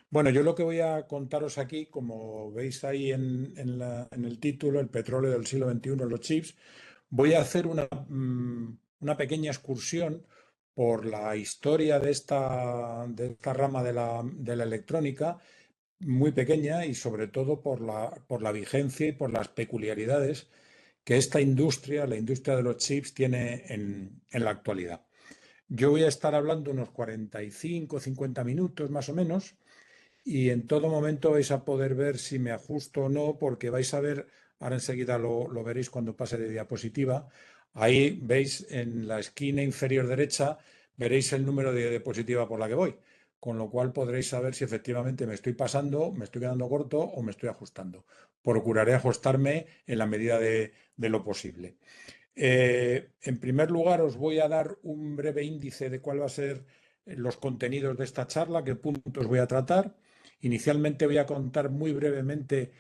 Bueno, yo lo que voy a contaros aquí, como veis ahí en el título, el petróleo del siglo XXI, los chips, voy a hacer una pequeña excursión por la historia de esta rama de la electrónica, muy pequeña y sobre todo por la vigencia y por las peculiaridades que esta industria, la industria de los chips, tiene en la actualidad. Yo voy a estar hablando unos 45, 50 minutos más o menos y en todo momento vais a poder ver si me ajusto o no, porque vais a ver, ahora enseguida lo veréis cuando pase de diapositiva, ahí veis en la esquina inferior derecha, veréis el número de diapositiva por la que voy, con lo cual podréis saber si efectivamente me estoy pasando, me estoy quedando corto o me estoy ajustando. Procuraré ajustarme en la medida de lo posible. En primer lugar, os voy a dar un breve índice de cuál va a ser los contenidos de esta charla, qué puntos voy a tratar. Inicialmente voy a contar muy brevemente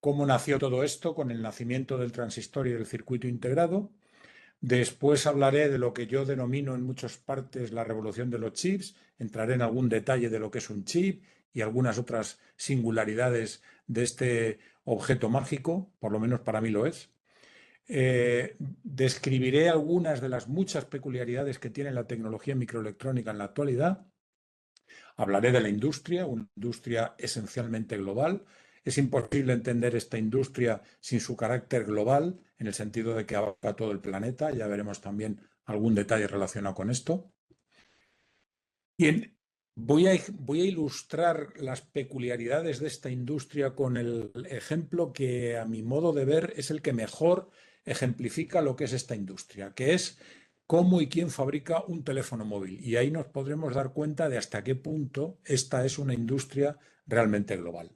cómo nació todo esto con el nacimiento del transistor y del circuito integrado. Después hablaré de lo que yo denomino en muchas partes la revolución de los chips. Entraré en algún detalle de lo que es un chip y algunas otras singularidades de este objeto mágico, por lo menos para mí lo es. Describiré algunas de las muchas peculiaridades que tiene la tecnología microelectrónica en la actualidad. Hablaré de la industria, una industria esencialmente global. Es imposible entender esta industria sin su carácter global, en el sentido de que abarca todo el planeta. Ya veremos también algún detalle relacionado con esto. Bien, voy a ilustrar las peculiaridades de esta industria con el ejemplo que, a mi modo de ver, es el que mejor ejemplifica lo que es esta industria, que es cómo y quién fabrica un teléfono móvil. Y ahí nos podremos dar cuenta de hasta qué punto esta es una industria realmente global.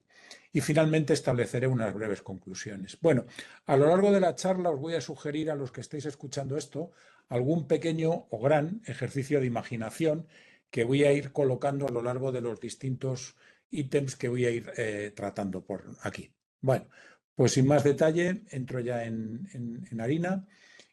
Y finalmente estableceré unas breves conclusiones. Bueno, a lo largo de la charla os voy a sugerir a los que estéis escuchando esto algún pequeño o gran ejercicio de imaginación que voy a ir colocando a lo largo de los distintos ítems que voy a ir tratando por aquí. Bueno, pues sin más detalle, entro ya en harina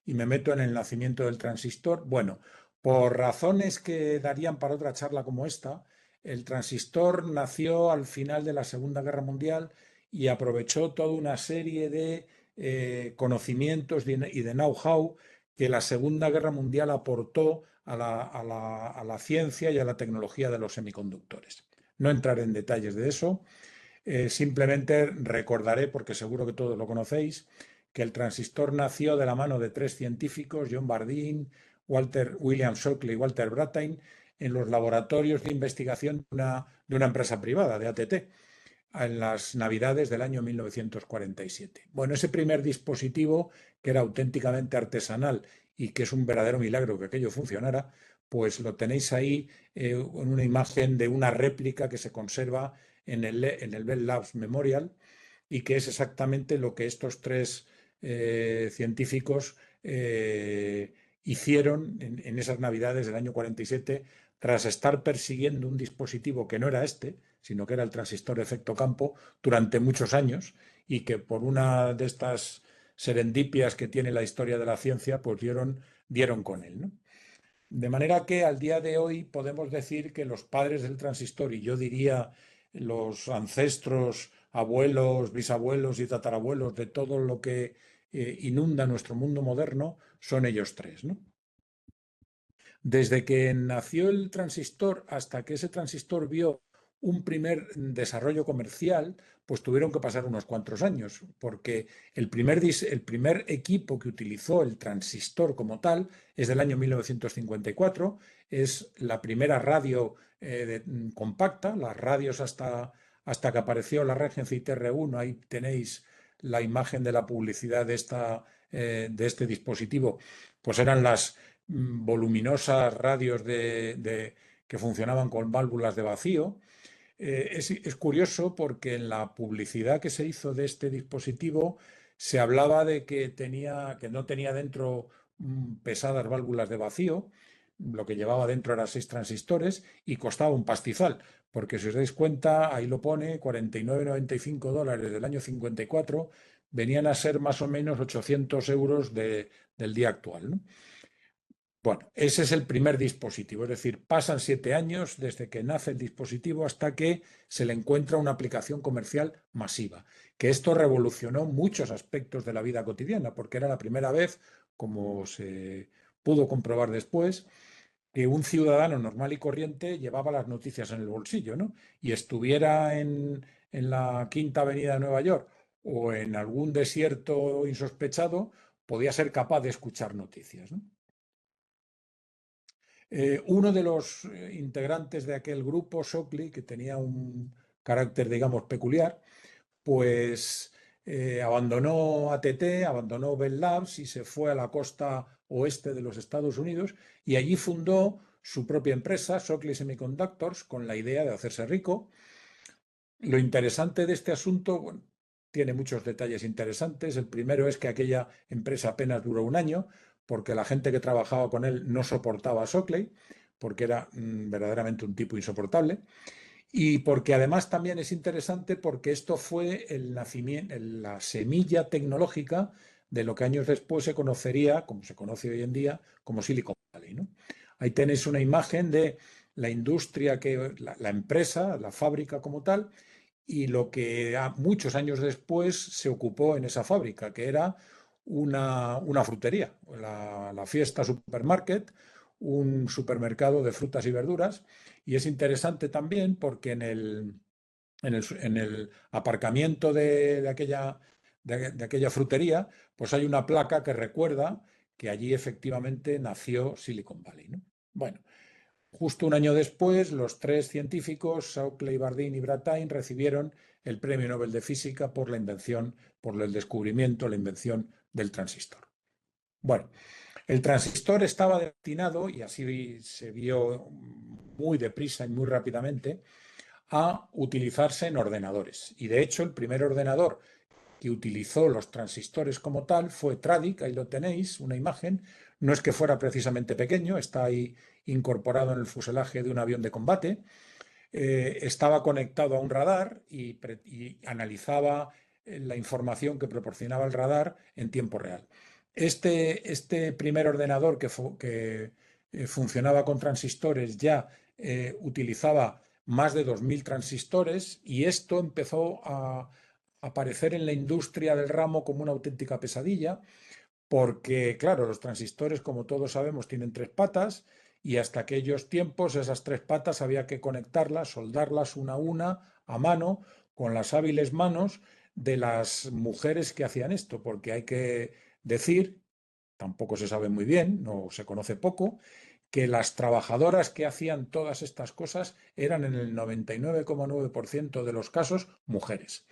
y me meto en el nacimiento del transistor. Bueno, por razones que darían para otra charla como esta, el transistor nació al final de la Segunda Guerra Mundial y aprovechó toda una serie de conocimientos y de know-how que la Segunda Guerra Mundial aportó a la ciencia y a la tecnología de los semiconductores. No entraré en detalles de eso, simplemente recordaré, porque seguro que todos lo conocéis, que el transistor nació de la mano de tres científicos, John Bardeen, William Shockley y Walter Brattain, en los laboratorios de investigación de una empresa privada, de ATT, en las Navidades del año 1947. Bueno, ese primer dispositivo, que era auténticamente artesanal y que es un verdadero milagro que aquello funcionara, pues lo tenéis ahí en una imagen de una réplica que se conserva en el Bell Labs Memorial y que es exactamente lo que estos tres científicos hicieron en esas Navidades del año 47 tras estar persiguiendo un dispositivo que no era este, sino que era el transistor de efecto campo, durante muchos años y que por una de estas serendipias que tiene la historia de la ciencia, pues dieron con él, ¿no? De manera que al día de hoy podemos decir que los padres del transistor, y yo diría los ancestros, abuelos, bisabuelos y tatarabuelos de todo lo que inunda nuestro mundo moderno, son ellos tres, ¿no? Desde que nació el transistor hasta que ese transistor vio un primer desarrollo comercial, pues tuvieron que pasar unos cuantos años, porque el primer equipo que utilizó el transistor como tal es del año 1954, es la primera radio compacta, las radios hasta que apareció la Regency TR1, ahí tenéis la imagen de la publicidad de este dispositivo, pues eran las voluminosas radios que funcionaban con válvulas de vacío. Es curioso porque en la publicidad que se hizo de este dispositivo se hablaba de que no tenía dentro pesadas válvulas de vacío, lo que llevaba dentro era seis transistores y costaba un pastizal, porque si os dais cuenta, ahí lo pone, $49,95 del año 54, venían a ser más o menos 800 euros del día actual, ¿no? Bueno, ese es el primer dispositivo, es decir, pasan 7 años desde que nace el dispositivo hasta que se le encuentra una aplicación comercial masiva, que esto revolucionó muchos aspectos de la vida cotidiana, porque era la primera vez, como se pudo comprobar después, que un ciudadano normal y corriente llevaba las noticias en el bolsillo, ¿no? Y estuviera en la Quinta Avenida de Nueva York o en algún desierto insospechado, podía ser capaz de escuchar noticias, ¿no? Uno de los integrantes de aquel grupo, Shockley, que tenía un carácter, digamos, peculiar, pues abandonó ATT, abandonó Bell Labs y se fue a la costa oeste de los Estados Unidos y allí fundó su propia empresa, Shockley Semiconductors, con la idea de hacerse rico. Lo interesante de este asunto, bueno, tiene muchos detalles interesantes. El primero es que aquella empresa apenas duró un año, porque la gente que trabajaba con él no soportaba a Shockley, porque era verdaderamente un tipo insoportable. Y porque además también es interesante porque esto fue el nacimiento, la semilla tecnológica de lo que años después se conocería, como se conoce hoy en día, como Silicon Valley, ¿no? Ahí tenéis una imagen de la industria, la empresa, la fábrica como tal, y lo que muchos años después se ocupó en esa fábrica, que era una frutería, la Fiesta Supermarket, un supermercado de frutas y verduras. Y es interesante también porque en el aparcamiento de aquella frutería, pues hay una placa que recuerda que allí efectivamente nació Silicon Valley, ¿no? Bueno, justo un año después, los tres científicos, Shockley, Bardeen y Brattain, recibieron el Premio Nobel de Física por la invención, por el descubrimiento, la invención del transistor. Bueno, el transistor estaba destinado, y así se vio muy deprisa y muy rápidamente, a utilizarse en ordenadores. Y de hecho, el primer ordenador que utilizó los transistores como tal fue Tradic, ahí lo tenéis, una imagen. No es que fuera precisamente pequeño, está ahí incorporado en el fuselaje de un avión de combate. Estaba conectado a un radar y analizaba la información que proporcionaba el radar en tiempo real. Este primer ordenador que funcionaba con transistores ya utilizaba más de 2000 transistores y esto empezó a aparecer en la industria del ramo como una auténtica pesadilla porque, claro, los transistores, como todos sabemos, tienen tres patas y hasta aquellos tiempos esas tres patas había que conectarlas, soldarlas una a una, a mano, con las hábiles manos de las mujeres que hacían esto, porque hay que decir, tampoco se sabe muy bien, no se conoce poco, que las trabajadoras que hacían todas estas cosas eran en el 99,9% de los casos mujeres.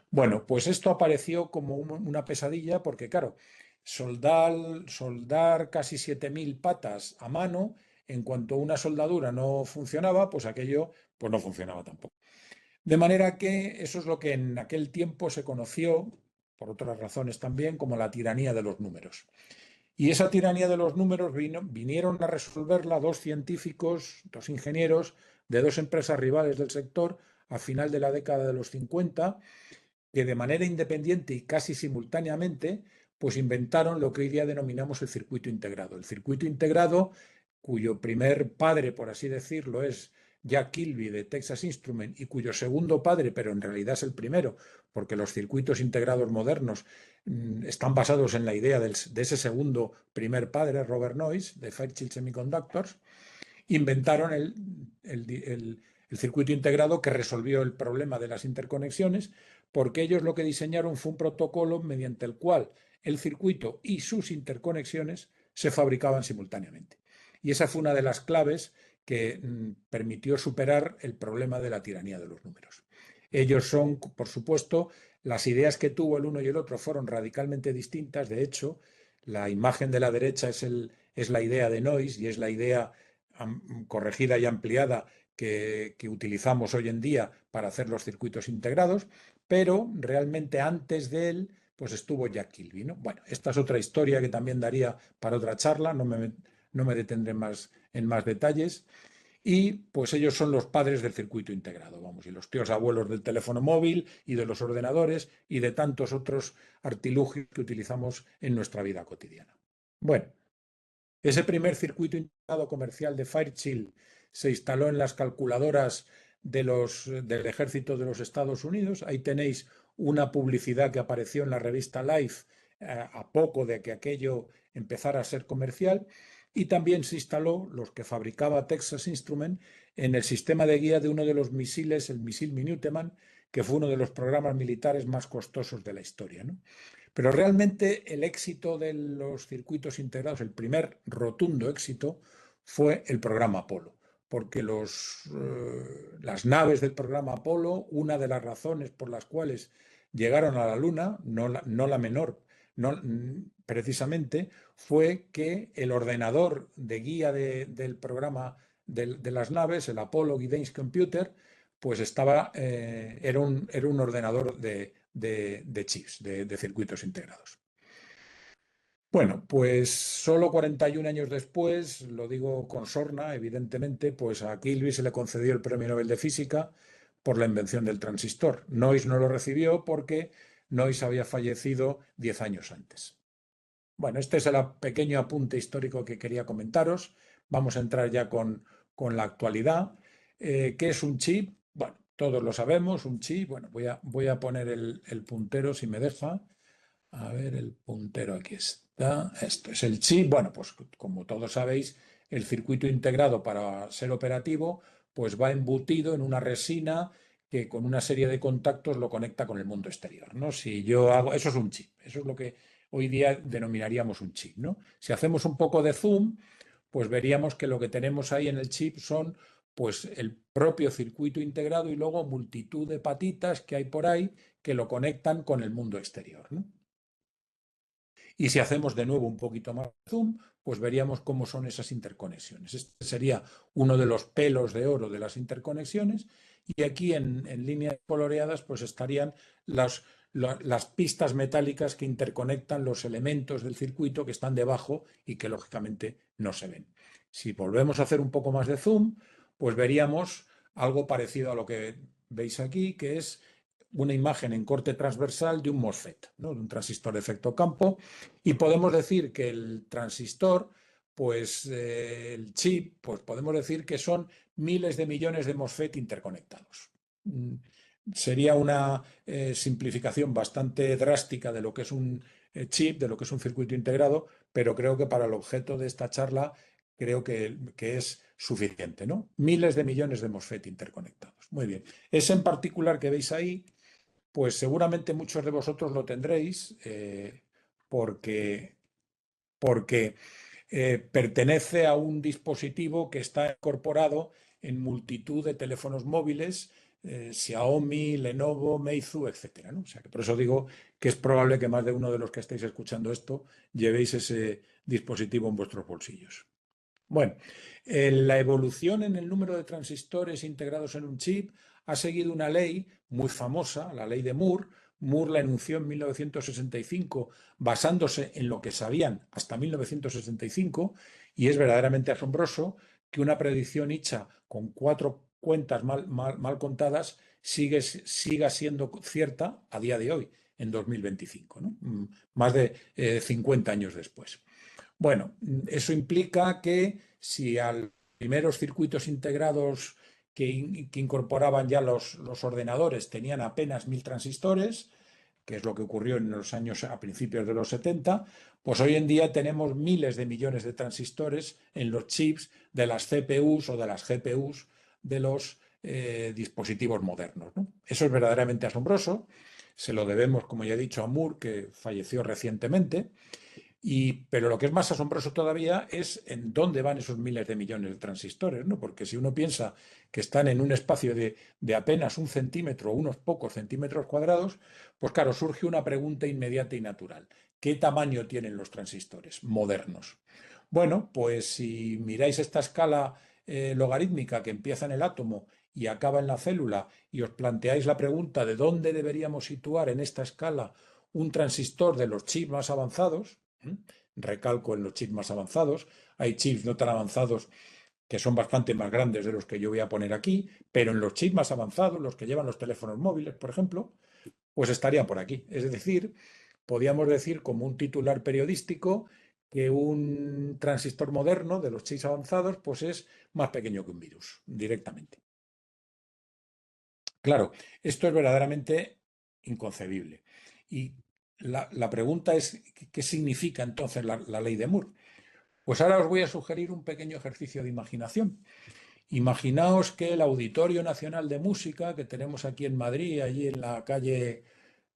Bueno, pues esto apareció como una pesadilla porque, claro, soldar casi 7000 patas a mano, en cuanto una soldadura no funcionaba, pues aquello pues no funcionaba tampoco. De manera que eso es lo que en aquel tiempo se conoció, por otras razones también, como la tiranía de los números. Y esa tiranía de los números vinieron a resolverla dos científicos, dos ingenieros de dos empresas rivales del sector a final de la década de los 50 que de manera independiente y casi simultáneamente, pues inventaron lo que hoy día denominamos el circuito integrado. El circuito integrado, cuyo primer padre, por así decirlo, es Jack Kilby de Texas Instruments y cuyo segundo padre, pero en realidad es el primero, porque los circuitos integrados modernos están basados en la idea de ese segundo primer padre, Robert Noyce, de Fairchild Semiconductors, inventaron el circuito integrado que resolvió el problema de las interconexiones, porque ellos lo que diseñaron fue un protocolo mediante el cual el circuito y sus interconexiones se fabricaban simultáneamente. Y esa fue una de las claves que permitió superar el problema de la tiranía de los números. Ellos son, por supuesto, las ideas que tuvo el uno y el otro fueron radicalmente distintas. De hecho, la imagen de la derecha es la idea de Noyce y es la idea corregida y ampliada que utilizamos hoy en día para hacer los circuitos integrados, pero realmente antes de él pues estuvo Jack Kilby, ¿no? Bueno, esta es otra historia que también daría para otra charla, no me detendré más en más detalles. Y pues ellos son los padres del circuito integrado, vamos, y los tíos abuelos del teléfono móvil y de los ordenadores y de tantos otros artilugios que utilizamos en nuestra vida cotidiana. Bueno, Ese primer circuito integrado comercial de Fairchild se instaló en las calculadoras del ejército de los Estados Unidos. Ahí tenéis una publicidad que apareció en la revista Life a poco de que aquello empezara a ser comercial. Y también se instaló, los que fabricaba Texas Instruments, en el sistema de guía de uno de los misiles, el misil Minuteman, que fue uno de los programas militares más costosos de la historia, ¿no? Pero realmente el éxito de los circuitos integrados, el primer rotundo éxito, fue el programa Apolo, porque las naves del programa Apolo, una de las razones por las cuales llegaron a la Luna, no la menor, no, precisamente, fue que el ordenador de guía del programa de las naves, el Apollo Guidance Computer, pues era un ordenador de chips, de circuitos integrados. Bueno, pues solo 41 años después, lo digo con sorna, evidentemente, pues a Kilby se le concedió el Premio Nobel de Física por la invención del transistor. Noyce no lo recibió porque Noyce había fallecido 10 años antes. Bueno, este es el pequeño apunte histórico que quería comentaros. Vamos a entrar ya con la actualidad. ¿Qué es un chip? Bueno, todos lo sabemos, un chip. Bueno, voy a poner el puntero si me deja. A ver, el puntero aquí está. Esto es el chip. Bueno, pues como todos sabéis, el circuito integrado para ser operativo, pues va embutido en una resina que con una serie de contactos lo conecta con el mundo exterior, ¿no? Si yo hago, eso es un chip, eso es lo que hoy día denominaríamos un chip, ¿no? Si hacemos un poco de zoom, pues veríamos que lo que tenemos ahí en el chip son pues el propio circuito integrado y luego multitud de patitas que hay por ahí que lo conectan con el mundo exterior, ¿no? Y si hacemos de nuevo un poquito más de zoom, pues veríamos cómo son esas interconexiones. Este sería uno de los pelos de oro de las interconexiones y aquí en líneas coloreadas pues estarían las pistas metálicas que interconectan los elementos del circuito que están debajo y que lógicamente no se ven. Si volvemos a hacer un poco más de zoom, pues veríamos algo parecido a lo que veis aquí, que es una imagen en corte transversal de un MOSFET, ¿no? De un transistor de efecto campo, y podemos decir que el transistor, pues el chip, pues podemos decir que son miles de millones de MOSFET interconectados. Sería una simplificación bastante drástica de lo que es un chip, de lo que es un circuito integrado, pero creo que para el objeto de esta charla creo que es suficiente, ¿no? Miles de millones de MOSFET interconectados. Muy bien. Ese en particular que veis ahí, pues seguramente muchos de vosotros lo tendréis porque, porque pertenece a un dispositivo que está incorporado en multitud de teléfonos móviles, Xiaomi, Lenovo, Meizu, etcétera, ¿no? O sea que por eso digo que es probable que más de uno de los que estáis escuchando esto llevéis ese dispositivo en vuestros bolsillos. Bueno, la evolución en el número de transistores integrados en un chip ha seguido una ley muy famosa, la ley de Moore. Moore la enunció en 1965 basándose en lo que sabían hasta 1965 y es verdaderamente asombroso que una predicción hecha con 4 cuentas mal contadas siga siendo cierta a día de hoy, en 2025, ¿no? Más de 50 años después. Bueno, eso implica que si a los primeros circuitos integrados que incorporaban ya los ordenadores tenían apenas 1000 transistores, que es lo que ocurrió en los años a principios de los 70, pues hoy en día tenemos miles de millones de transistores en los chips de las CPUs o de las GPUs de los dispositivos modernos, ¿no? Eso es verdaderamente asombroso. Se lo debemos, como ya he dicho, a Moore, que falleció recientemente. Pero lo que es más asombroso todavía es en dónde van esos miles de millones de transistores, ¿no? Porque si uno piensa que están en un espacio de apenas 1 centímetro o unos pocos centímetros cuadrados, pues claro, surge una pregunta inmediata y natural. ¿Qué tamaño tienen los transistores modernos? Bueno, pues si miráis esta escala logarítmica que empieza en el átomo y acaba en la célula y os planteáis la pregunta de dónde deberíamos situar en esta escala un transistor de los chips más avanzados, recalco en los chips más avanzados, hay chips no tan avanzados que son bastante más grandes de los que yo voy a poner aquí, pero en los chips más avanzados, los que llevan los teléfonos móviles, por ejemplo, pues estarían por aquí. Es decir, podríamos decir como un titular periodístico que un transistor moderno de los chips avanzados pues es más pequeño que un virus, directamente. Claro, esto es verdaderamente inconcebible. Y la pregunta es, ¿qué significa entonces la ley de Moore? Pues ahora os voy a sugerir un pequeño ejercicio de imaginación. Imaginaos que el Auditorio Nacional de Música que tenemos aquí en Madrid, allí en la calle,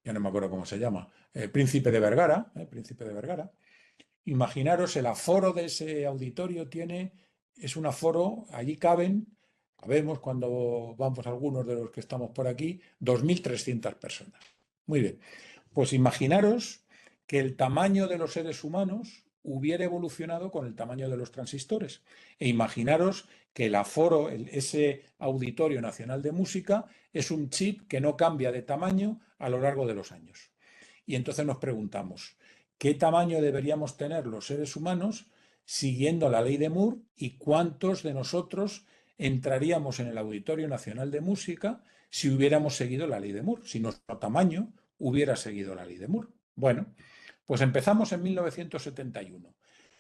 ya no me acuerdo cómo se llama, Príncipe de Vergara. Imaginaros el aforo de ese auditorio es un aforo, allí cabemos cuando vamos algunos de los que estamos por aquí, 2.300 personas. Muy bien, pues imaginaros que el tamaño de los seres humanos hubiera evolucionado con el tamaño de los transistores. E imaginaros que el aforo, ese Auditorio Nacional de Música, es un chip que no cambia de tamaño a lo largo de los años. Y entonces nos preguntamos, ¿qué tamaño deberíamos tener los seres humanos siguiendo la ley de Moore y cuántos de nosotros entraríamos en el Auditorio Nacional de Música si hubiéramos seguido la ley de Moore, si nuestro tamaño hubiera seguido la ley de Moore? Bueno, pues empezamos en 1971.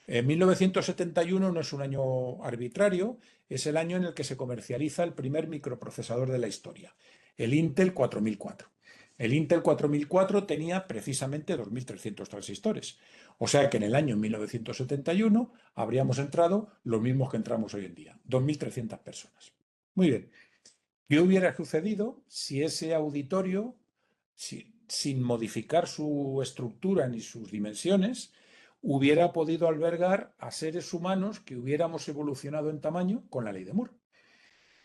En 1971 no es un año arbitrario, es el año en el que se comercializa el primer microprocesador de la historia, el Intel 4004. El Intel 4004 tenía precisamente 2.300 transistores. O sea que en el año 1971 habríamos entrado los mismos que entramos hoy en día, 2.300 personas. Muy bien. ¿Qué hubiera sucedido si ese auditorio, sin modificar su estructura ni sus dimensiones, hubiera podido albergar a seres humanos que hubiéramos evolucionado en tamaño con la ley de Moore?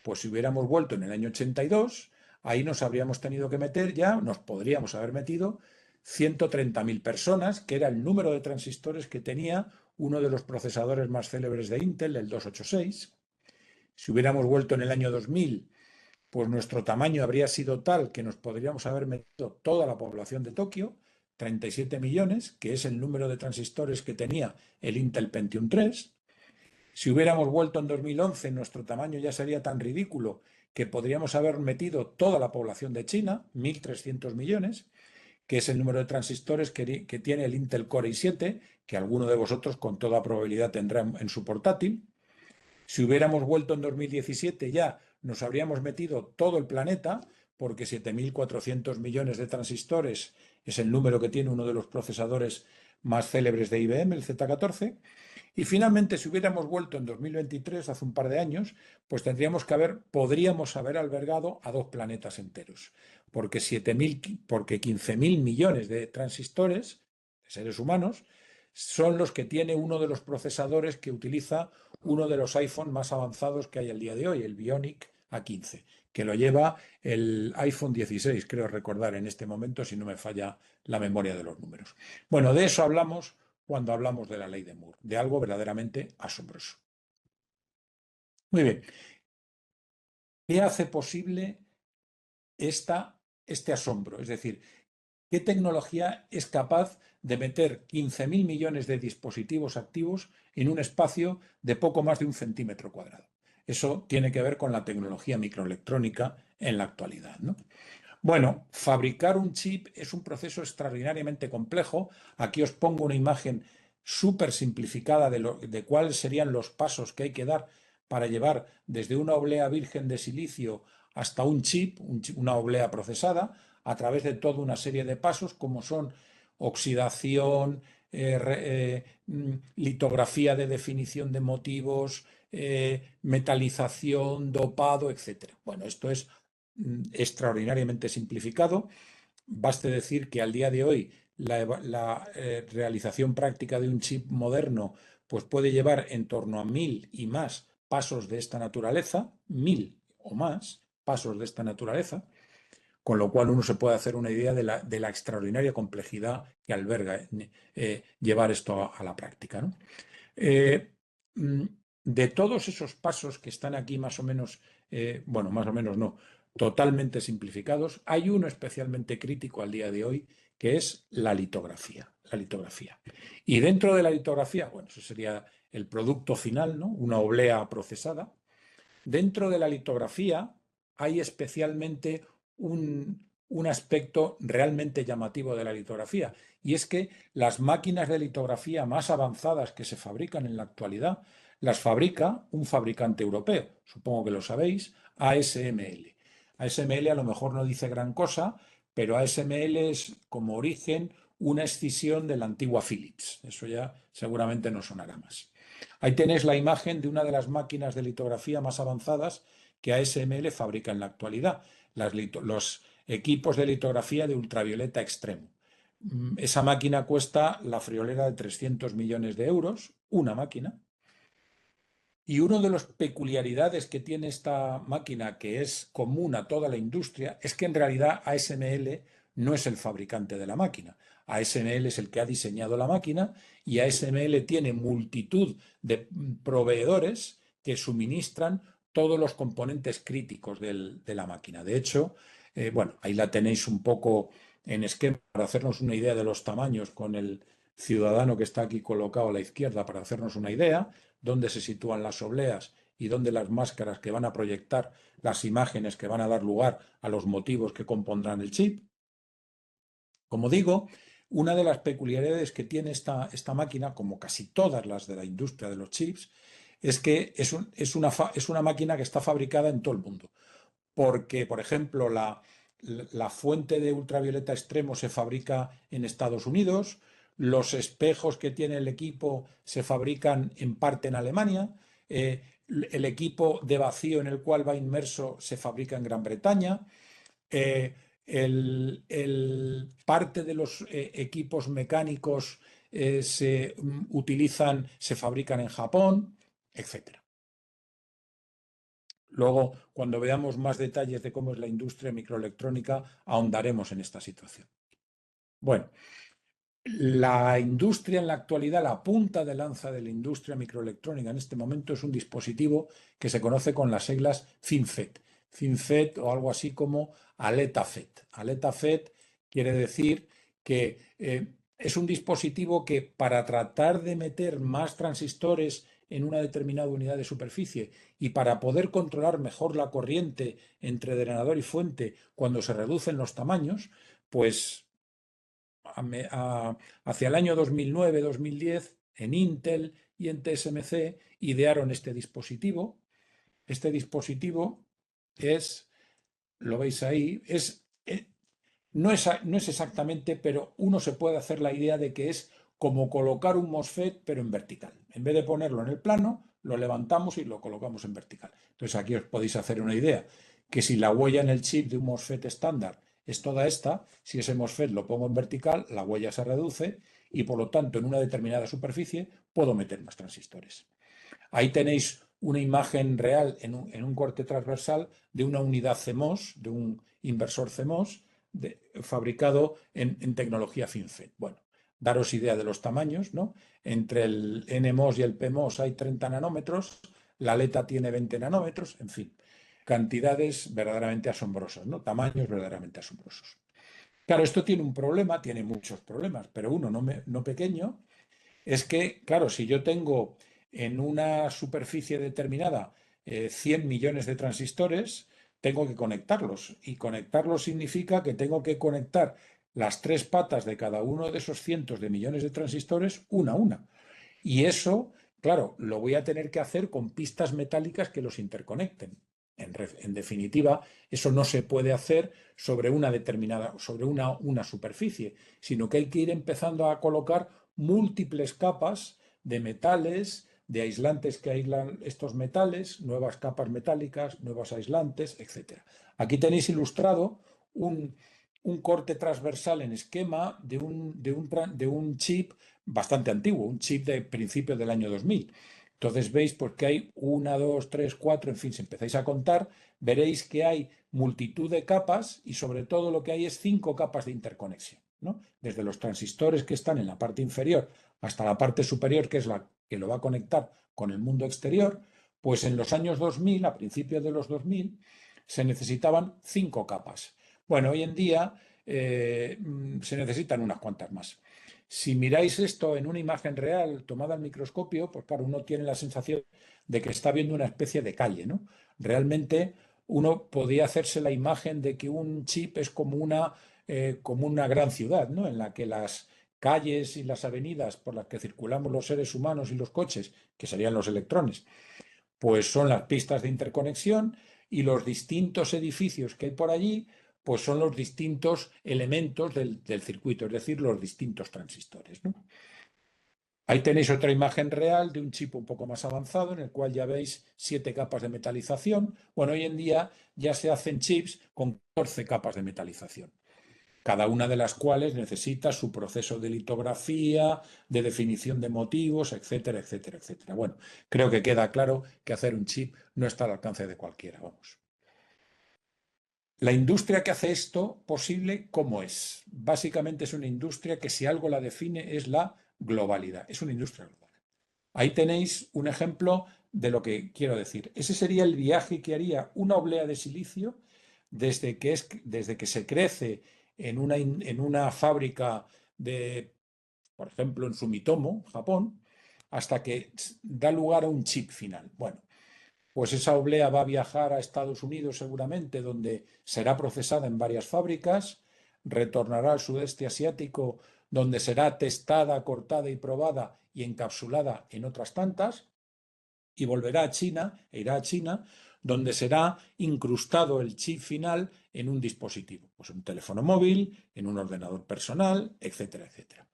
Pues si hubiéramos vuelto en el año 82, ahí nos habríamos tenido que meter ya, nos podríamos haber metido 130.000 personas, que era el número de transistores que tenía uno de los procesadores más célebres de Intel, el 286. Si hubiéramos vuelto en el año 2000, pues nuestro tamaño habría sido tal que nos podríamos haber metido toda la población de Tokio, 37 millones, que es el número de transistores que tenía el Intel Pentium 3. Si hubiéramos vuelto en 2011, nuestro tamaño ya sería tan ridículo que podríamos haber metido toda la población de China, 1.300 millones, que es el número de transistores que tiene el Intel Core i7, que alguno de vosotros con toda probabilidad tendrá en su portátil. Si hubiéramos vuelto en 2017 ya nos habríamos metido todo el planeta, porque 7.400 millones de transistores es el número que tiene uno de los procesadores más célebres de IBM, el Z14. Y finalmente, si hubiéramos vuelto en 2023, hace un par de años, pues podríamos haber albergado a dos planetas enteros, porque 15.000 millones de transistores, de seres humanos, son los que tiene uno de los procesadores que utiliza uno de los iPhone más avanzados que hay el día de hoy, el Bionic A15, que lo lleva el iPhone 16, creo recordar en este momento, si no me falla la memoria de los números. Bueno, de eso hablamos cuando hablamos de la ley de Moore, de algo verdaderamente asombroso. Muy bien, ¿qué hace posible este asombro? Es decir, ¿qué tecnología es capaz de meter 15.000 millones de dispositivos activos en un espacio de poco más de 1 centímetro cuadrado? Eso tiene que ver con la tecnología microelectrónica en la actualidad, ¿no? Bueno, fabricar un chip es un proceso extraordinariamente complejo. Aquí os pongo una imagen súper simplificada de cuáles serían los pasos que hay que dar para llevar desde una oblea virgen de silicio hasta un chip, una oblea procesada, a través de toda una serie de pasos como son oxidación, litografía de definición de motivos, metalización, dopado, etc. Bueno, esto es extraordinariamente simplificado. Baste decir que al día de hoy la realización práctica de un chip moderno pues puede llevar en torno a 1.000 y más pasos de esta naturaleza, 1.000 o más pasos de esta naturaleza, con lo cual uno se puede hacer una idea de la extraordinaria complejidad que alberga llevar esto a la práctica, ¿no? Eh, de todos esos pasos que están aquí más o menos, bueno, más o menos no, totalmente simplificados, hay uno especialmente crítico al día de hoy, que es la litografía. La litografía. Y dentro de la litografía, bueno, eso sería el producto final, ¿no? Una oblea procesada. Dentro de la litografía hay especialmente un aspecto realmente llamativo de la litografía, y es que las máquinas de litografía más avanzadas que se fabrican en la actualidad las fabrica un fabricante europeo, supongo que lo sabéis, ASML. ASML a lo mejor no dice gran cosa, pero ASML es como origen una escisión de la antigua Philips. Eso ya seguramente no sonará más. Ahí tenéis la imagen de una de las máquinas de litografía más avanzadas que ASML fabrica en la actualidad, los equipos de litografía de ultravioleta extremo. Esa máquina cuesta la friolera de 300 millones de euros, una máquina. Y una de las peculiaridades que tiene esta máquina, que es común a toda la industria, es que en realidad ASML no es el fabricante de la máquina. ASML es el que ha diseñado la máquina y ASML tiene multitud de proveedores que suministran todos los componentes críticos de la máquina. De hecho, bueno, ahí la tenéis un poco en esquema para hacernos una idea de los tamaños con el ciudadano que está aquí colocado a la izquierda para hacernos una idea dónde se sitúan las obleas y dónde las máscaras que van a proyectar las imágenes que van a dar lugar a los motivos que compondrán el chip. Como digo, una de las peculiaridades que tiene esta máquina, como casi todas las de la industria de los chips, es que es una máquina que está fabricada en todo el mundo. Porque, por ejemplo, la fuente de ultravioleta extremo se fabrica en Estados Unidos, los espejos que tiene el equipo se fabrican en parte en Alemania, el equipo de vacío en el cual va inmerso se fabrica en Gran Bretaña, eh, parte de los equipos mecánicos se fabrican en Japón, etcétera. Luego, cuando veamos más detalles de cómo es la industria microelectrónica, ahondaremos en esta situación. Bueno, la industria en la actualidad, la punta de lanza de la industria microelectrónica en este momento es un dispositivo que se conoce con las siglas FinFET. FinFET o algo así como Aleta FET. Aleta FET quiere decir que es un dispositivo que para tratar de meter más transistores en una determinada unidad de superficie y para poder controlar mejor la corriente entre drenador y fuente cuando se reducen los tamaños, pues hacia el año 2009-2010 en Intel y en TSMC idearon este dispositivo. Este dispositivo lo veis ahí, no es exactamente, pero uno se puede hacer la idea de que es como colocar un MOSFET, pero en vertical. En vez de ponerlo en el plano, lo levantamos y lo colocamos en vertical. Entonces aquí os podéis hacer una idea, que si la huella en el chip de un MOSFET estándar es toda esta, si ese MOSFET lo pongo en vertical, la huella se reduce y por lo tanto en una determinada superficie puedo meter más transistores. Ahí tenéis una imagen real en un corte transversal de una unidad CMOS, de un inversor CMOS, fabricado en tecnología FinFET. Bueno, daros idea de los tamaños, ¿no? Entre el NMOS y el PMOS hay 30 nanómetros, la Aleta tiene 20 nanómetros, en fin, cantidades verdaderamente asombrosas, ¿no? Tamaños verdaderamente asombrosos. Claro, esto tiene un problema, tiene muchos problemas, pero uno no pequeño, es que, claro, si yo tengo en una superficie determinada 100 millones de transistores, tengo que conectarlos. Y conectarlos significa que tengo que conectar las tres patas de cada uno de esos cientos de millones de transistores una a una. Y eso, claro, lo voy a tener que hacer con pistas metálicas que los interconecten. En definitiva, eso no se puede hacer sobre una determinada, sobre una superficie, sino que hay que ir empezando a colocar múltiples capas de metales, de aislantes que aíslan estos metales, nuevas capas metálicas, nuevos aislantes, etc. Aquí tenéis ilustrado un corte transversal en esquema de un chip bastante antiguo, un chip de principios del año 2000. Entonces veis pues, que hay 1, 2, 3, 4, en fin, si empezáis a contar, veréis que hay multitud de capas y sobre todo lo que hay es 5 capas de interconexión, ¿no? Desde los transistores que están en la parte inferior hasta la parte superior, que es la que lo va a conectar con el mundo exterior, pues en los años 2000, a principios de los 2000, se necesitaban 5 capas. Bueno, hoy en día se necesitan unas cuantas más. Si miráis esto en una imagen real tomada al microscopio, pues claro, uno tiene la sensación de que está viendo una especie de calle, ¿no? Realmente uno podía hacerse la imagen de que un chip es como una gran ciudad, ¿no? En la que las calles y las avenidas por las que circulamos los seres humanos y los coches, que serían los electrones, pues son las pistas de interconexión, y los distintos edificios que hay por allí, pues son los distintos elementos del circuito, es decir, los distintos transistores, ¿no? Ahí tenéis otra imagen real de un chip un poco más avanzado, en el cual ya veis 7 capas de metalización. Bueno, hoy en día ya se hacen chips con 14 capas de metalización, cada una de las cuales necesita su proceso de litografía, de definición de motivos, etcétera, etcétera, etcétera. Bueno, creo que queda claro que hacer un chip no está al alcance de cualquiera, vamos. La industria que hace esto posible, ¿cómo es? Básicamente es una industria que, si algo la define, es la globalidad. Es una industria global. Ahí tenéis un ejemplo de lo que quiero decir. Ese sería el viaje que haría una oblea de silicio desde que se crece en una fábrica de, por ejemplo, en Sumitomo, Japón, hasta que da lugar a un chip final. Bueno, pues esa oblea va a viajar a Estados Unidos seguramente, donde será procesada en varias fábricas, retornará al sudeste asiático, donde será testada, cortada y probada y encapsulada en otras tantas, y volverá a China, e irá a China, donde será incrustado el chip final en un dispositivo, pues un teléfono móvil, en un ordenador personal, etcétera, etcétera.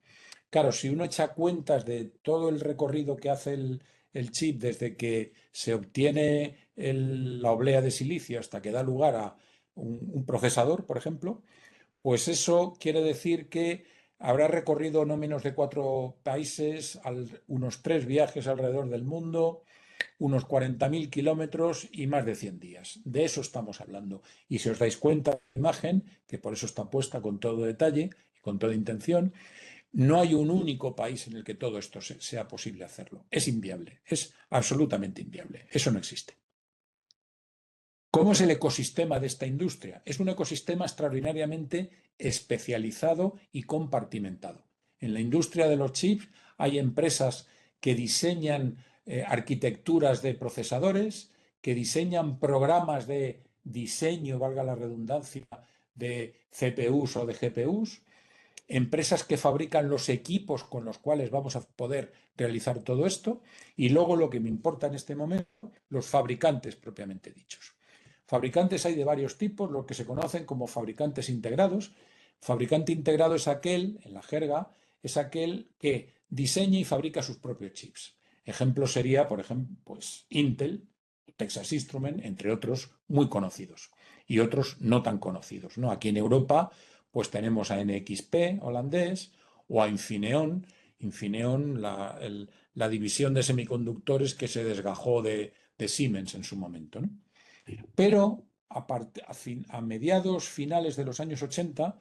Claro, si uno echa cuentas de todo el recorrido que hace el chip desde que se obtiene la oblea de silicio hasta que da lugar a un procesador, por ejemplo, pues eso quiere decir que habrá recorrido no menos de 4 países, unos 3 viajes alrededor del mundo, unos 40.000 kilómetros y más de 100 días. De eso estamos hablando. Y si os dais cuenta de la imagen, que por eso está puesta con todo detalle y con toda intención, no hay un único país en el que todo esto sea posible hacerlo. Es inviable, es absolutamente inviable. Eso no existe. ¿Cómo es el ecosistema de esta industria? Es un ecosistema extraordinariamente especializado y compartimentado. En la industria de los chips hay empresas que diseñan arquitecturas de procesadores, que diseñan programas de diseño, valga la redundancia, de CPUs o de GPUs, empresas que fabrican los equipos con los cuales vamos a poder realizar todo esto, y luego, lo que me importa en este momento, los fabricantes propiamente dichos. Fabricantes hay de varios tipos, lo que se conocen como fabricantes integrados. Fabricante integrado es aquel, en la jerga, es aquel que diseña y fabrica sus propios chips. Ejemplo sería, por ejemplo, pues Intel, Texas Instruments, entre otros muy conocidos y otros no tan conocidos, ¿no? Aquí en Europa pues tenemos a NXP holandés, o a Infineon, la división de semiconductores que se desgajó de Siemens en su momento, ¿no? Pero a mediados finales de los años 80,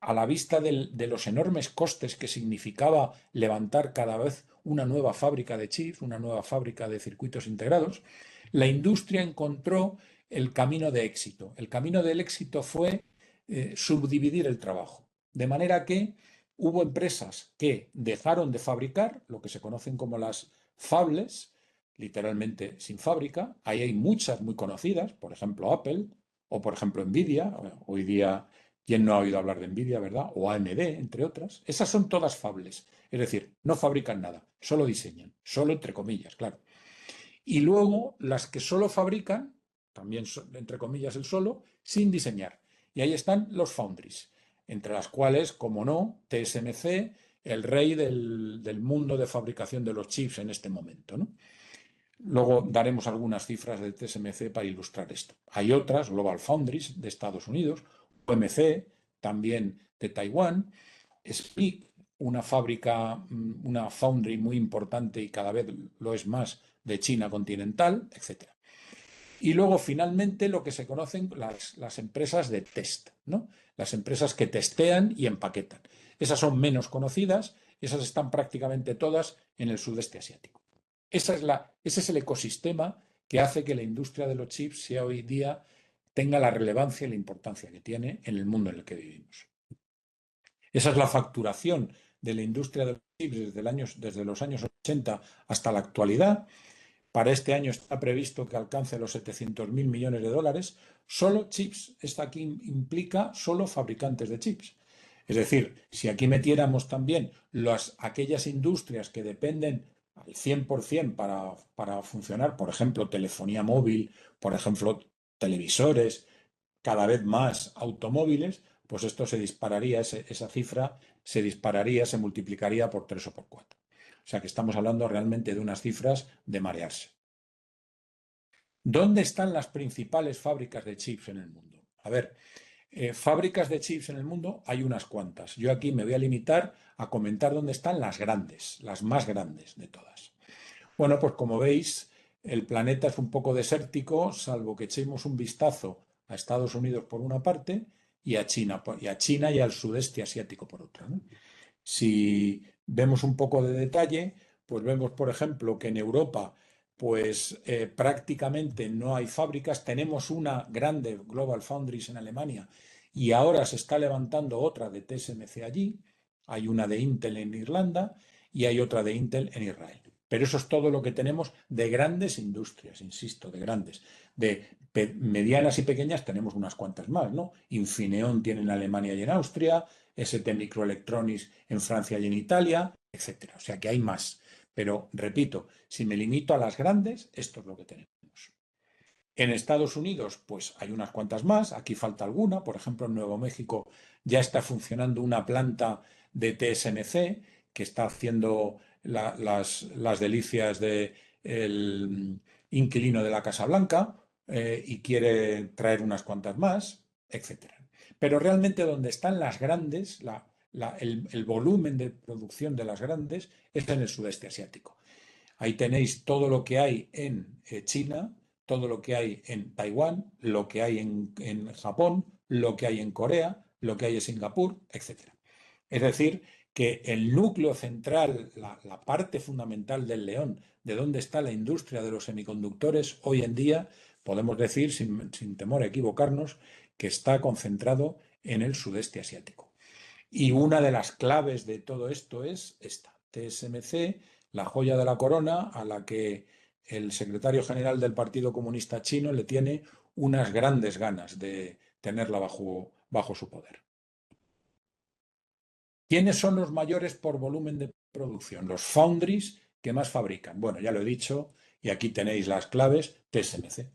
a la vista de los enormes costes que significaba levantar cada vez una nueva fábrica de chips, una nueva fábrica de circuitos integrados, la industria encontró el camino de éxito. El camino del éxito fue subdividir el trabajo. De manera que hubo empresas que dejaron de fabricar, lo que se conocen como las fabless, literalmente sin fábrica. Ahí hay muchas muy conocidas, por ejemplo Apple, o por ejemplo Nvidia. Hoy día, ¿quién no ha oído hablar de Nvidia, verdad? O AMD, entre otras. Esas son todas fabless, es decir, no fabrican nada, solo diseñan, solo entre comillas, claro. Y luego las que solo fabrican, también entre comillas el solo, sin diseñar. Y ahí están los foundries, entre las cuales, como no, TSMC, el rey del mundo de fabricación de los chips en este momento, ¿no? Luego daremos algunas cifras de TSMC para ilustrar esto. Hay otras, Global Foundries de Estados Unidos, OMC, también de Taiwán, SPIC, una fábrica, una foundry muy importante y cada vez lo es más, de China continental, etc. Y luego, finalmente, lo que se conocen las empresas de test, ¿no? Las empresas que testean y empaquetan. Esas son menos conocidas, esas están prácticamente todas en el sudeste asiático. Ese es el ecosistema que hace que la industria de los chips sea hoy día, tenga la relevancia y la importancia que tiene en el mundo en el que vivimos. Esa es la facturación de la industria de los chips desde los años 80 hasta la actualidad. Para este año está previsto que alcance los 700.000 millones de dólares. Solo chips. Esto aquí implica solo fabricantes de chips. Es decir, si aquí metiéramos también aquellas industrias que dependen al 100% para funcionar, por ejemplo, telefonía móvil, por ejemplo, televisores, cada vez más automóviles, pues esto se dispararía, esa cifra se dispararía, se multiplicaría por 3 o por 4. O sea que estamos hablando realmente de unas cifras de marearse. ¿Dónde están las principales fábricas de chips en el mundo? A ver, fábricas de chips en el mundo hay unas cuantas. Yo aquí me voy a limitar a comentar dónde están las grandes, las más grandes de todas. Bueno, pues como veis, el planeta es un poco desértico, salvo que echemos un vistazo a Estados Unidos por una parte y a China y al sudeste asiático por otra, ¿no? Si vemos un poco de detalle, pues vemos, por ejemplo, que en Europa, pues prácticamente no hay fábricas. Tenemos una grande, Global Foundries en Alemania, y ahora se está levantando otra de TSMC allí. Hay una de Intel en Irlanda y hay otra de Intel en Israel. Pero eso es todo lo que tenemos de grandes industrias, insisto, de grandes. De medianas y pequeñas tenemos unas cuantas más, ¿no? Infineon tiene en Alemania y en Austria, ST Microelectronics en Francia y en Italia, etcétera. O sea que hay más. Pero, repito, si me limito a las grandes, esto es lo que tenemos. En Estados Unidos, pues hay unas cuantas más, aquí falta alguna, por ejemplo, en Nuevo México ya está funcionando una planta de TSMC que está haciendo las delicias del inquilino de la Casa Blanca y quiere traer unas cuantas más, etcétera. Pero realmente donde están las grandes, el volumen de producción de las grandes es en el sudeste asiático. Ahí tenéis todo lo que hay en China, todo lo que hay en Taiwán, lo que hay en Japón, lo que hay en Corea, lo que hay en Singapur, etc. Es decir, que el núcleo central, la parte fundamental del león, de dónde está la industria de los semiconductores, hoy en día podemos decir, sin temor a equivocarnos, que está concentrado en el sudeste asiático. Y una de las claves de todo esto es esta, TSMC, la joya de la corona, a la que el secretario general del Partido Comunista Chino le tiene unas grandes ganas de tenerla bajo su poder. ¿Quiénes son los mayores por volumen de producción? Los foundries que más fabrican. Bueno, ya lo he dicho, y aquí tenéis las claves, TSMC.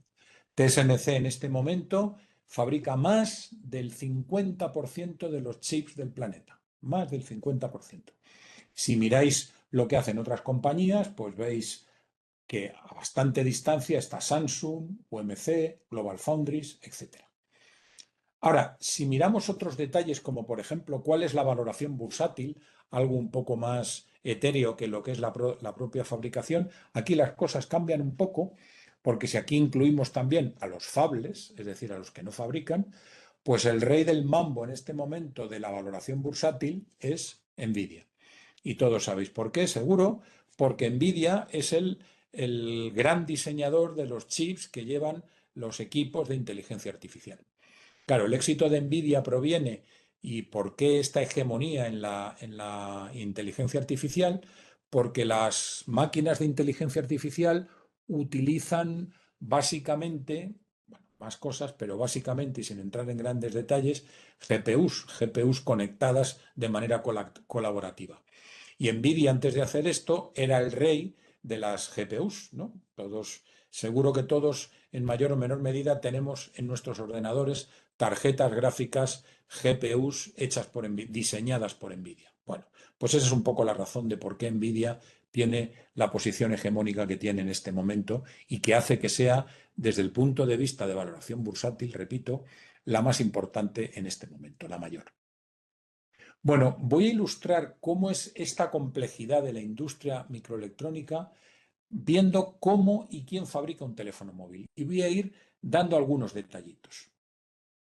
TSMC en este momento fabrica más del 50% de los chips del planeta. Más del 50%. Si miráis lo que hacen otras compañías, pues veis que a bastante distancia está Samsung, UMC, Global Foundries, etc. Ahora, si miramos otros detalles, como por ejemplo cuál es la valoración bursátil, algo un poco más etéreo que lo que es la propia fabricación, aquí las cosas cambian un poco, porque si aquí incluimos también a los fabless, es decir, a los que no fabrican, pues el rey del mambo en este momento de la valoración bursátil es Nvidia. Y todos sabéis por qué, seguro, porque Nvidia es el gran diseñador de los chips que llevan los equipos de inteligencia artificial. Claro, el éxito de Nvidia proviene y por qué esta hegemonía en la inteligencia artificial, porque las máquinas de inteligencia artificial utilizan básicamente, bueno, más cosas, pero básicamente y sin entrar en grandes detalles, GPUs conectadas de manera colaborativa. Y Nvidia, antes de hacer esto, era el rey de las GPUs, ¿no? Seguro que todos, en mayor o menor medida, tenemos en nuestros ordenadores tarjetas gráficas GPUs diseñadas por Nvidia. Bueno, pues esa es un poco la razón de por qué Nvidia tiene la posición hegemónica que tiene en este momento y que hace que sea, desde el punto de vista de valoración bursátil, repito, la más importante en este momento, la mayor. Bueno, voy a ilustrar cómo es esta complejidad de la industria microelectrónica viendo cómo y quién fabrica un teléfono móvil. Y voy a ir dando algunos detallitos.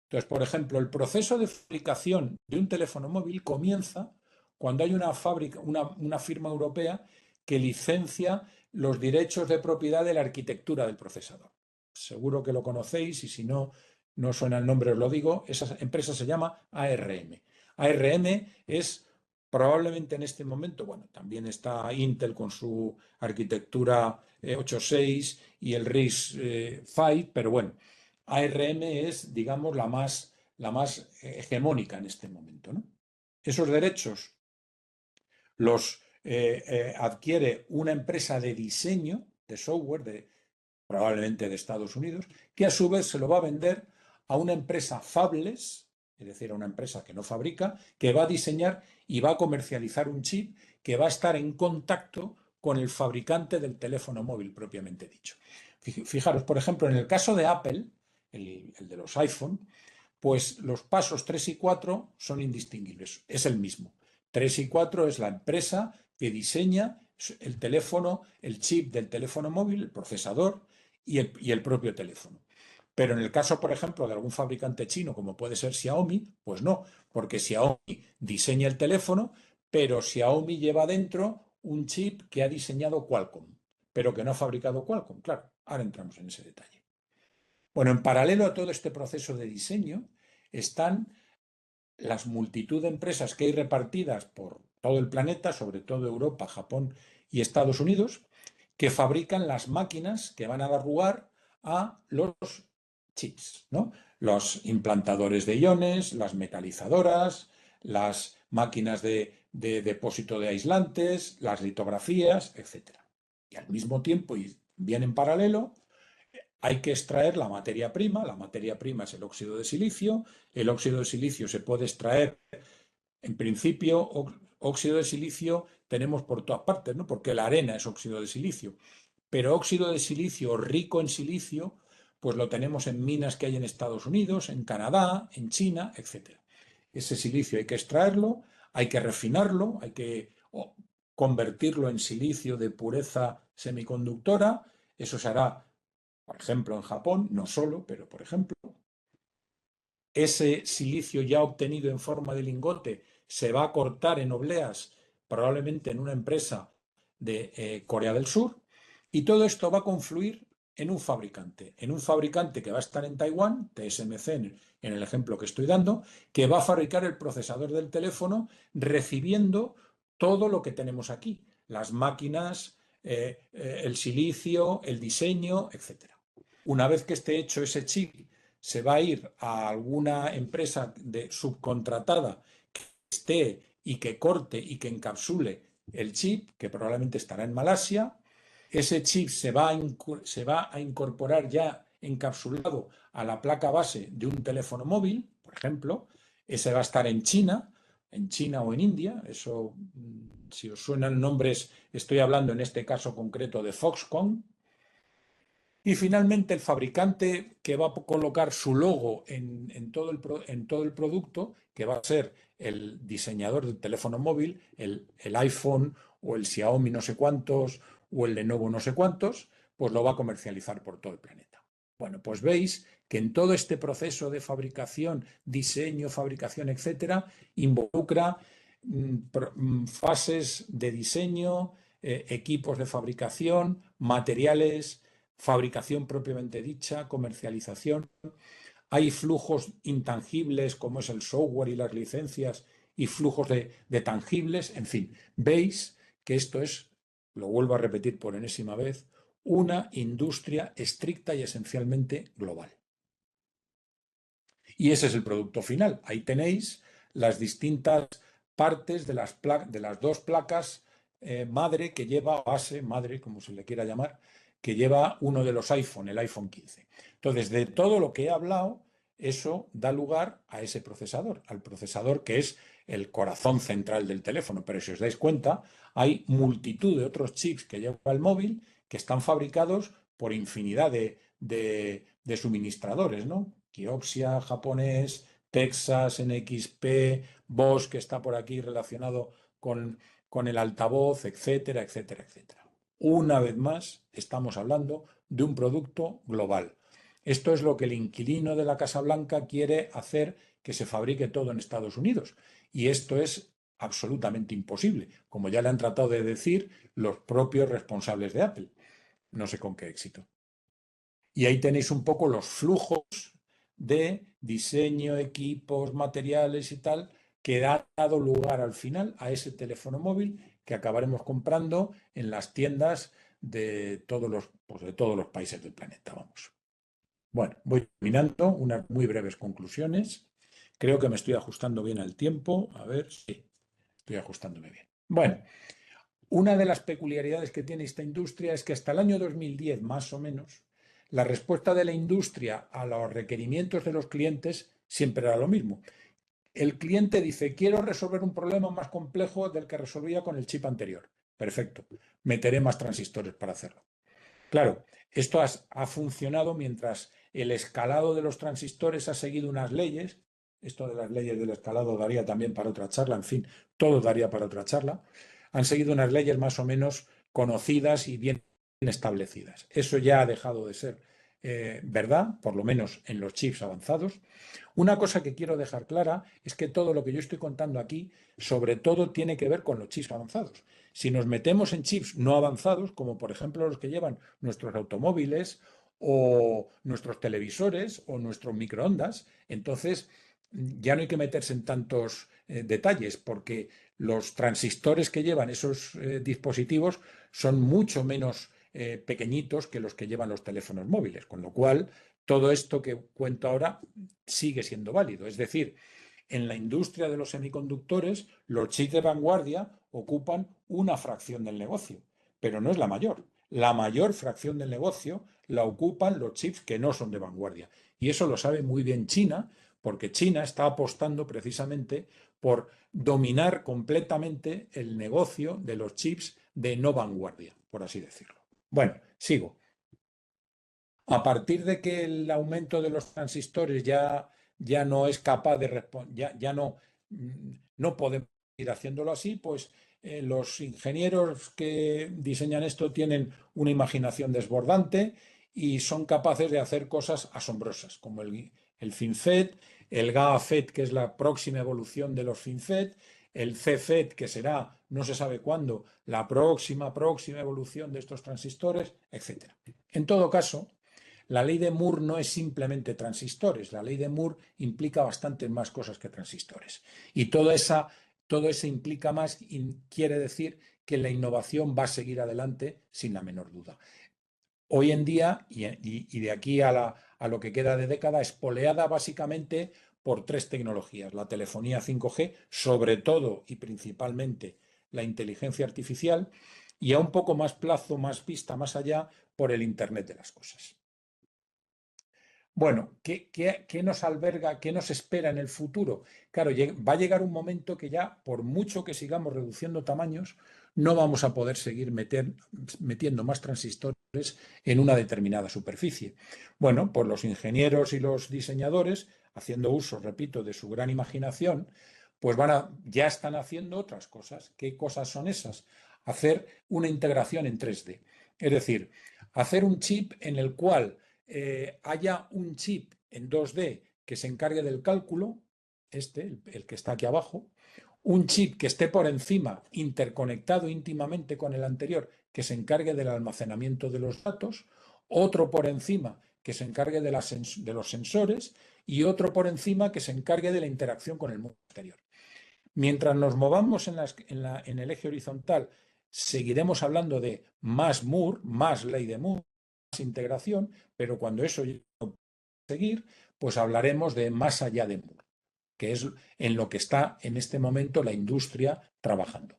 Entonces, por ejemplo, el proceso de fabricación de un teléfono móvil comienza cuando hay una fábrica, una firma europea que licencia los derechos de propiedad de la arquitectura del procesador. Seguro que lo conocéis y si no, no suena el nombre, os lo digo. Esa empresa se llama ARM. ARM es probablemente en este momento, bueno, también está Intel con su arquitectura 86 y el RISC-V, pero bueno, ARM es, digamos, la más hegemónica en este momento, ¿no? Esos derechos los adquiere una empresa de diseño de software, probablemente de Estados Unidos, que a su vez se lo va a vender a una empresa fabless, es decir, a una empresa que no fabrica, que va a diseñar y va a comercializar un chip que va a estar en contacto con el fabricante del teléfono móvil propiamente dicho. Fijaros, por ejemplo, en el caso de Apple, el de los iPhone, pues los pasos 3 y 4 son indistinguibles, es el mismo. 3 y 4 es la empresa que diseña el teléfono, el chip del teléfono móvil, el procesador y el propio teléfono. Pero en el caso, por ejemplo, de algún fabricante chino, como puede ser Xiaomi, pues no, porque Xiaomi diseña el teléfono, pero Xiaomi lleva dentro un chip que ha diseñado Qualcomm, pero que no ha fabricado Qualcomm. Claro, ahora entramos en ese detalle. Bueno, en paralelo a todo este proceso de diseño están las multitud de empresas que hay repartidas por todo el planeta, sobre todo Europa, Japón y Estados Unidos, que fabrican las máquinas que van a dar lugar a los chips, ¿no? Los implantadores de iones, las metalizadoras, las máquinas de depósito de aislantes, las litografías, etc. Y al mismo tiempo, y bien en paralelo, hay que extraer la materia prima es el óxido de silicio, el óxido de silicio se puede extraer, en principio, óxido de silicio tenemos por todas partes, ¿no? Porque la arena es óxido de silicio, pero óxido de silicio rico en silicio, pues lo tenemos en minas que hay en Estados Unidos, en Canadá, en China, etc. Ese silicio hay que extraerlo, hay que refinarlo, hay que convertirlo en silicio de pureza semiconductora, eso se hará por ejemplo, en Japón, no solo, pero por ejemplo, ese silicio ya obtenido en forma de lingote se va a cortar en obleas, probablemente en una empresa de Corea del Sur, y todo esto va a confluir en un fabricante que va a estar en Taiwán, TSMC en el ejemplo que estoy dando, que va a fabricar el procesador del teléfono recibiendo todo lo que tenemos aquí, las máquinas, el silicio, el diseño, etc. Una vez que esté hecho ese chip, se va a ir a alguna empresa subcontratada que esté y que corte y que encapsule el chip, que probablemente estará en Malasia. Ese chip se va a incorporar ya encapsulado a la placa base de un teléfono móvil, por ejemplo. Ese va a estar en China o en India. Eso, si os suenan nombres, estoy hablando en este caso concreto de Foxconn. Y finalmente el fabricante que va a colocar su logo en todo el producto, que va a ser el diseñador del teléfono móvil, el iPhone o el Xiaomi no sé cuántos o el Lenovo no sé cuántos, pues lo va a comercializar por todo el planeta. Bueno, pues veis que en todo este proceso de fabricación, diseño, fabricación, etcétera, involucra fases de diseño, equipos de fabricación, materiales, fabricación propiamente dicha, comercialización. Hay flujos intangibles como es el software y las licencias y flujos de tangibles. En fin, veis que esto es, lo vuelvo a repetir por enésima vez, una industria estricta y esencialmente global. Y ese es el producto final. Ahí tenéis las distintas partes de las dos placas madre que lleva, base, madre, como se le quiera llamar, que lleva uno de los iPhone, el iPhone 15. Entonces, de todo lo que he hablado, eso da lugar a ese procesador, al procesador que es el corazón central del teléfono. Pero si os dais cuenta, hay multitud de otros chips que lleva el móvil que están fabricados por infinidad de suministradores, ¿no? Kioxia, japonés, Texas, NXP, Bosch, que está por aquí relacionado con el altavoz, etcétera, etcétera, etcétera. Una vez más, estamos hablando de un producto global. Esto es lo que el inquilino de la Casa Blanca quiere hacer que se fabrique todo en Estados Unidos. Y esto es absolutamente imposible, como ya le han tratado de decir los propios responsables de Apple. No sé con qué éxito. Y ahí tenéis un poco los flujos de diseño, equipos, materiales y tal, que ha dado lugar al final a ese teléfono móvil que acabaremos comprando en las tiendas de todos los países del planeta, vamos. Bueno, voy terminando, unas muy breves conclusiones. Creo que me estoy ajustando bien al tiempo. A ver, sí, estoy ajustándome bien. Bueno, una de las peculiaridades que tiene esta industria es que hasta el año 2010, más o menos, la respuesta de la industria a los requerimientos de los clientes siempre era lo mismo. El cliente dice, quiero resolver un problema más complejo del que resolvía con el chip anterior. Perfecto, meteré más transistores para hacerlo. Claro, esto ha funcionado mientras el escalado de los transistores ha seguido unas leyes. Esto de las leyes del escalado daría también para otra charla, en fin, todo daría para otra charla. Han seguido unas leyes más o menos conocidas y bien establecidas. Eso ya ha dejado de ser verdad, por lo menos en los chips avanzados. Una cosa que quiero dejar clara es que todo lo que yo estoy contando aquí, sobre todo, tiene que ver con los chips avanzados. Si nos metemos en chips no avanzados, como por ejemplo los que llevan nuestros automóviles o nuestros televisores o nuestros microondas, entonces ya no hay que meterse en tantos detalles porque los transistores que llevan esos dispositivos son mucho menos pequeñitos que los que llevan los teléfonos móviles, con lo cual todo esto que cuento ahora sigue siendo válido. Es decir, en la industria de los semiconductores, los chips de vanguardia ocupan una fracción del negocio, pero no es la mayor. La mayor fracción del negocio la ocupan los chips que no son de vanguardia. Y eso lo sabe muy bien China, porque China está apostando precisamente por dominar completamente el negocio de los chips de no vanguardia, por así decirlo. Bueno, sigo. A partir de que el aumento de los transistores ya no es capaz de responder, ya no, no podemos ir haciéndolo así, pues los ingenieros que diseñan esto tienen una imaginación desbordante y son capaces de hacer cosas asombrosas, como el FinFET, el GAAFET, que es la próxima evolución de los FinFET, el CFET, que será, no se sabe cuándo, la próxima evolución de estos transistores, etc. En todo caso, la ley de Moore no es simplemente transistores, la ley de Moore implica bastantes más cosas que transistores. Y todo eso implica más, quiere decir que la innovación va a seguir adelante sin la menor duda. Hoy en día, y de aquí a lo que queda de década, es poleada básicamente por tres tecnologías. La telefonía 5G, sobre todo y principalmente la inteligencia artificial, y a un poco más plazo, más vista, más allá, por el Internet de las cosas. Bueno, ¿qué nos alberga, qué nos espera en el futuro? Claro, va a llegar un momento que ya, por mucho que sigamos reduciendo tamaños, no vamos a poder seguir metiendo más transistores en una determinada superficie. Bueno, pues los ingenieros y los diseñadores, haciendo uso, repito, de su gran imaginación, pues ya están haciendo otras cosas. ¿Qué cosas son esas? Hacer una integración en 3D. Es decir, hacer un chip en el cual haya un chip en 2D que se encargue del cálculo, el que está aquí abajo, un chip que esté por encima, interconectado íntimamente con el anterior, que se encargue del almacenamiento de los datos, otro por encima que se encargue de los sensores y otro por encima que se encargue de la interacción con el mundo exterior. Mientras nos movamos en el eje horizontal, seguiremos hablando de más Moore, más ley de Moore, más integración, pero cuando eso no puede seguir, pues hablaremos de más allá de Moore, que es en lo que está en este momento la industria trabajando.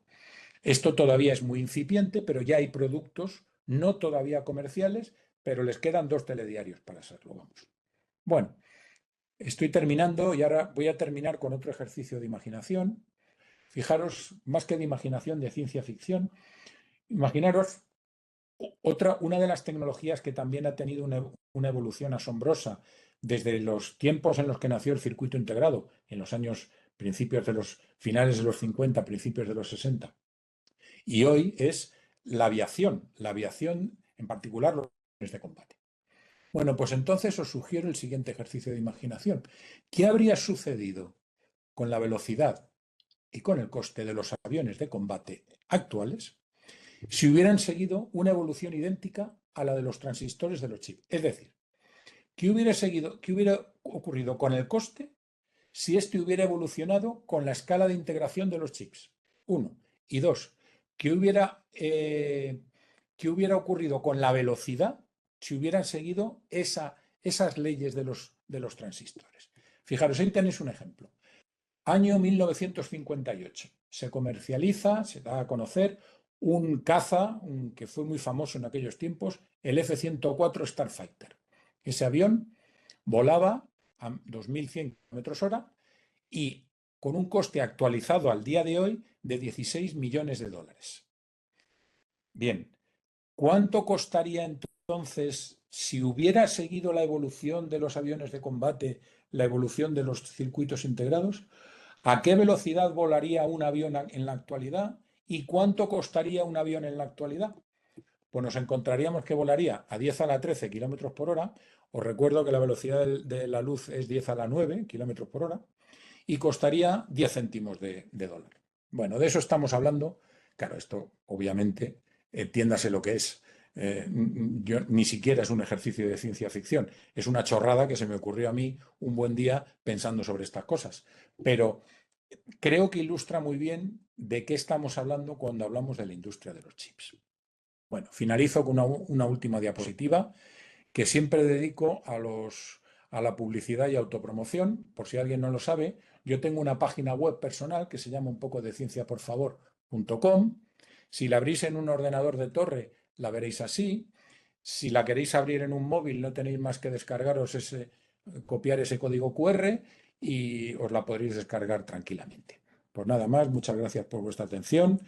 Esto todavía es muy incipiente, pero ya hay productos no todavía comerciales, pero les quedan 2 telediarios para hacerlo, vamos. Bueno, estoy terminando y ahora voy a terminar con otro ejercicio de imaginación. Fijaros, más que de imaginación, de ciencia ficción, imaginaros una de las tecnologías que también ha tenido una evolución asombrosa desde los tiempos en los que nació el circuito integrado, en los años finales de los 50, principios de los 60. Y hoy es la aviación en particular los aviones de combate. Bueno, pues entonces os sugiero el siguiente ejercicio de imaginación. ¿Qué habría sucedido con la velocidad y con el coste de los aviones de combate actuales si hubieran seguido una evolución idéntica a la de los transistores de los chips? Es decir, qué hubiera ocurrido con el coste si este hubiera evolucionado con la escala de integración de los chips? Uno. Y dos, ¿qué qué hubiera ocurrido con la velocidad si hubieran seguido esas leyes de los transistores. Fijaros, ahí tenéis un ejemplo. Año 1958. Se comercializa, se da a conocer un caza que fue muy famoso en aquellos tiempos, el F-104 Starfighter. Ese avión volaba a 2.100 km/h y con un coste actualizado al día de hoy de 16 millones de dólares. Bien, ¿cuánto costaría entonces si hubiera seguido la evolución de los aviones de combate, la evolución de los circuitos integrados? ¿A qué velocidad volaría un avión en la actualidad? ¿Y cuánto costaría un avión en la actualidad? Pues nos encontraríamos que volaría a 10 a la 13 kilómetros por hora. Os recuerdo que la velocidad de la luz es 10 a la 9 kilómetros por hora y costaría 10 céntimos de dólar. Bueno, de eso estamos hablando. Claro, esto obviamente, entiéndase lo que es. Ni siquiera es un ejercicio de ciencia ficción, es una chorrada que se me ocurrió a mí un buen día pensando sobre estas cosas. Pero creo que ilustra muy bien de qué estamos hablando cuando hablamos de la industria de los chips. Bueno, finalizo con una última diapositiva que siempre dedico a la publicidad y autopromoción. Por si alguien no lo sabe, yo tengo una página web personal que se llama un poco de cienciaporfavor.com. Si la abrís en un ordenador de torre, la veréis así. Si la queréis abrir en un móvil, no tenéis más que descargaros copiar ese código QR y os la podréis descargar tranquilamente. Pues nada más, muchas gracias por vuestra atención.